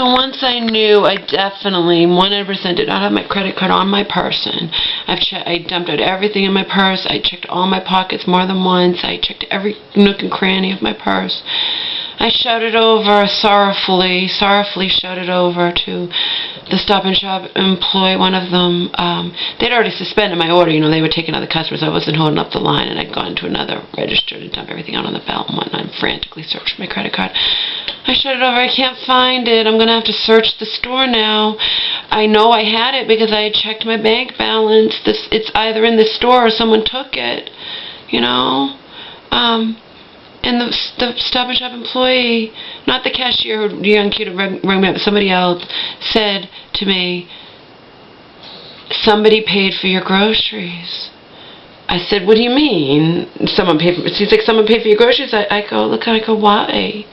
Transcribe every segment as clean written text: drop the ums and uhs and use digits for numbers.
So once I knew, I definitely 100% did not have my credit card on my person. I dumped out everything in my purse. I checked all my pockets more than once. I checked every nook and cranny of my purse. I shouted over, sorrowfully shouted over to the Stop and Shop employee, one of them. They'd already suspended my order. They were taking other customers. I wasn't holding up the line, and I'd gone to another register to dump everything out on the belt and whatnot, and frantically searched for my credit card. I shouted over, I can't find it. I'm going to have to search the store now. I know I had it because I had checked my bank balance. It's either in the store or someone took it, And the Stop and Shop employee, not the cashier, the young kid who rang me up, somebody else, said to me, somebody paid for your groceries. I said, what do you mean? Someone paid for, she's like, someone paid for your groceries? I go, why?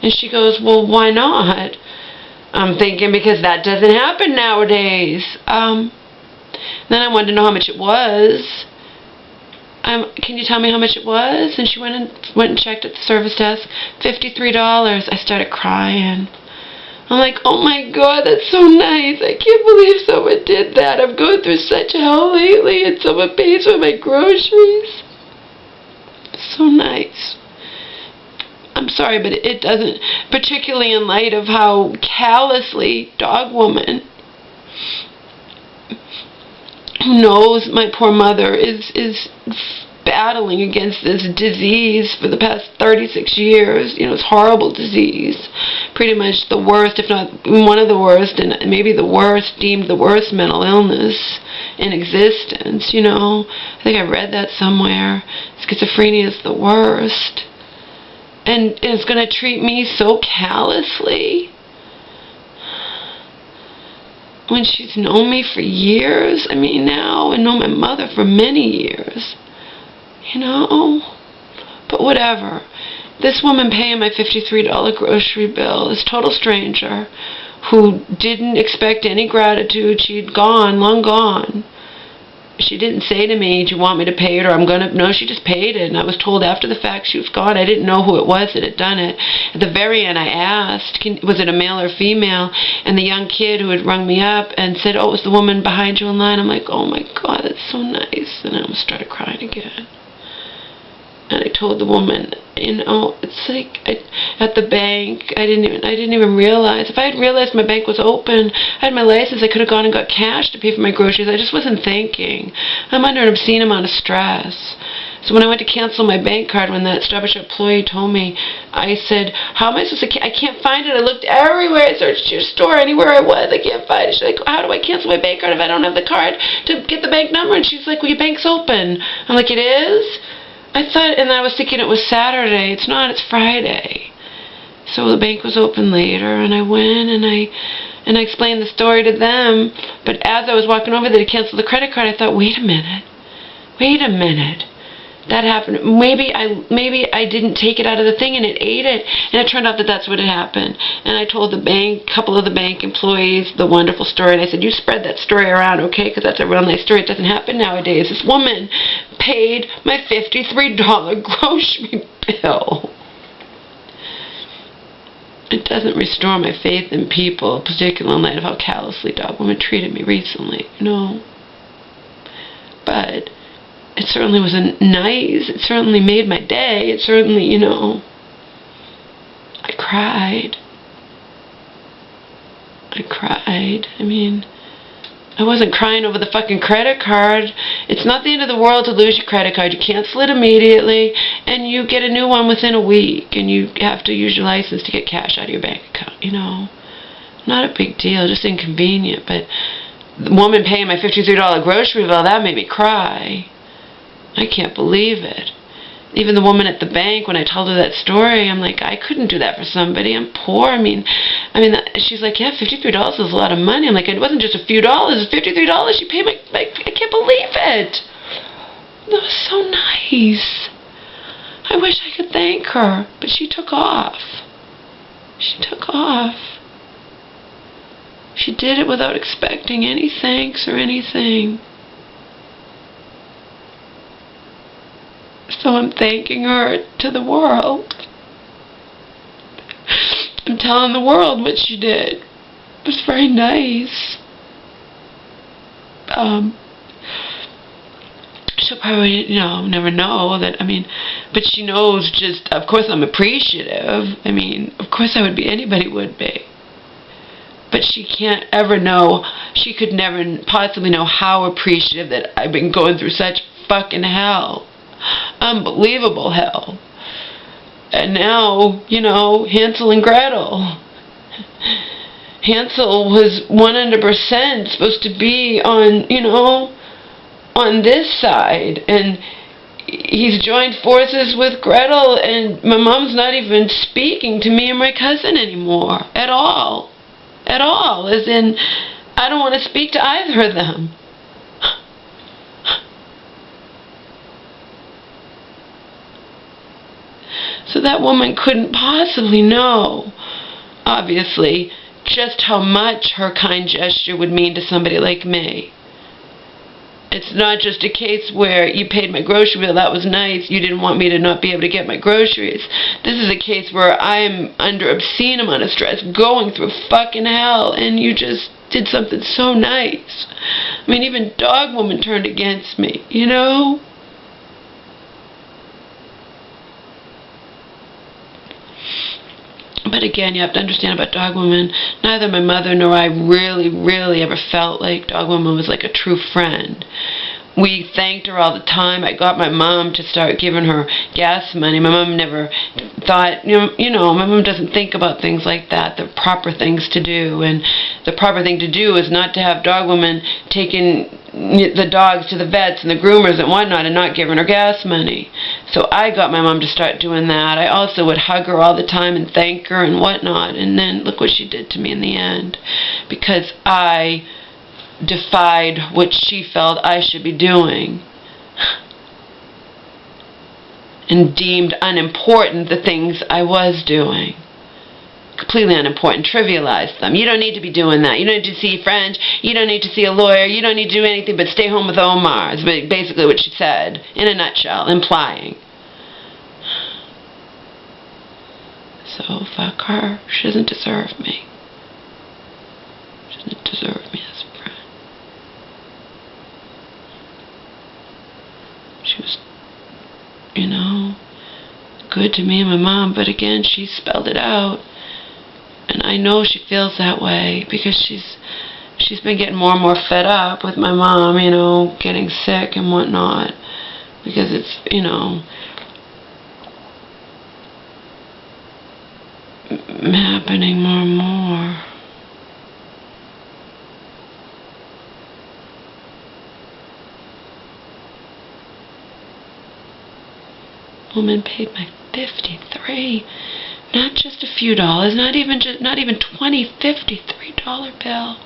And she goes, well, why not? I'm thinking, because that doesn't happen nowadays. Then I wanted to know how much it was. Can you tell me how much it was? And she went and checked at the service desk. $53. I started crying. I'm like, oh my God, that's so nice. I can't believe someone did that. I'm going through such hell lately, and someone pays for my groceries. So nice. I'm sorry, but it doesn't, particularly in light of how callously Dog Woman, who knows my poor mother, is battling against this disease for the past 36 years. It's horrible disease. Pretty much the worst, if not one of the worst, and maybe the worst, deemed the worst mental illness in existence, I think I read that somewhere. Schizophrenia is the worst. And it's going to treat me so callously when she's known me for years. Now, and known my mother for many years. But whatever. This woman paying my $53 grocery bill, this total stranger who didn't expect any gratitude. She'd gone, long gone. She didn't say to me, do you want me to pay it, or no, she just paid it. And I was told after the fact she was gone. I didn't know who it was that had done it. At the very end, I asked, was it a male or female? And the young kid who had rung me up and said, oh, it was the woman behind you in line. I'm like, oh my God, that's so nice. And I almost started crying again. And I told the woman, it's like at the bank, I didn't even realize. If I had realized my bank was open, I had my license, I could have gone and got cash to pay for my groceries. I just wasn't thinking. I'm under an obscene amount of stress. So when I went to cancel my bank card, when that Stop and Shop employee told me, I said, how am I supposed to, I can't find it. I looked everywhere. I searched your store, anywhere I was. I can't find it. She's like, how do I cancel my bank card if I don't have the card to get the bank number? And she's like, well, your bank's open. I'm like, it is? I thought, and I was thinking it was Saturday. It's not, it's Friday. So the bank was open later, and I went and I explained the story to them. But as I was walking over there to cancel the credit card, I thought, wait a minute. That happened. Maybe I didn't take it out of the thing and it ate it. And it turned out that that's what had happened. And I told the bank, a couple of the bank employees, the wonderful story. And I said, you spread that story around, okay? Because that's a real nice story. It doesn't happen nowadays. This woman paid my $53 grocery bill. It doesn't restore my faith in people, particularly in light of how callously Dog Woman treated me recently, But it certainly was nice. It certainly made my day. It certainly, I cried. I wasn't crying over the fucking credit card. It's not the end of the world to lose your credit card. You cancel it immediately, and you get a new one within a week, and you have to use your license to get cash out of your bank account, Not a big deal, just inconvenient, but the woman paying my $53 grocery bill, that made me cry. I can't believe it. Even the woman at the bank, when I told her that story, I'm like, I couldn't do that for somebody. I'm poor. She's like, yeah, $53 is a lot of money. I'm like, it wasn't just a few dollars. It's $53. She paid I can't believe it. That was so nice. I wish I could thank her, but she took off. She did it without expecting any thanks or anything. So I'm thanking her to the world. I'm telling the world what she did. It was very nice. She'll probably, never know that, but she knows just, of course I'm appreciative. Of course I would be, anybody would be. But she can't ever know, she could never possibly know how appreciative that I've been going through such fucking hell. Unbelievable hell. And now, Hansel and Gretel. Hansel was 100% supposed to be on this side, and he's joined forces with Gretel, and my mom's not even speaking to me and my cousin anymore, at all, as in, I don't want to speak to either of them. So that woman couldn't possibly know, obviously, just how much her kind gesture would mean to somebody like me. It's not just a case where you paid my grocery bill, that was nice, you didn't want me to not be able to get my groceries. This is a case where I'm under obscene amount of stress, going through fucking hell, and you just did something so nice. Even Dog Woman turned against me, But again, you have to understand about Dog Woman, neither my mother nor I really ever felt like Dog Woman was like a true friend. We thanked her all the time. I got my mom to start giving her gas money. My mom never thought, my mom doesn't think about things like that, the proper things to do. And the proper thing to do is not to have Dog Woman taking the dogs to the vets and the groomers and whatnot and not giving her gas money. So I got my mom to start doing that. I also would hug her all the time and thank her and whatnot. And then look what she did to me in the end. Because I defied what she felt I should be doing and deemed unimportant the things I was doing. Completely unimportant, trivialized them. You don't need to be doing that. You don't need to see a friend. You don't need to see a lawyer. You don't need to do anything but stay home with Omar, is basically what she said, in a nutshell, implying. So fuck her. She doesn't deserve me. She doesn't deserve me as a friend. She was, good to me and my mom, but again, she spelled it out. And I know she feels that way because she's been getting more and more fed up with my mom, getting sick and whatnot. Because it's, happening more and more. Woman paid my $53, not just a few dollars, not even $20, $53 bill.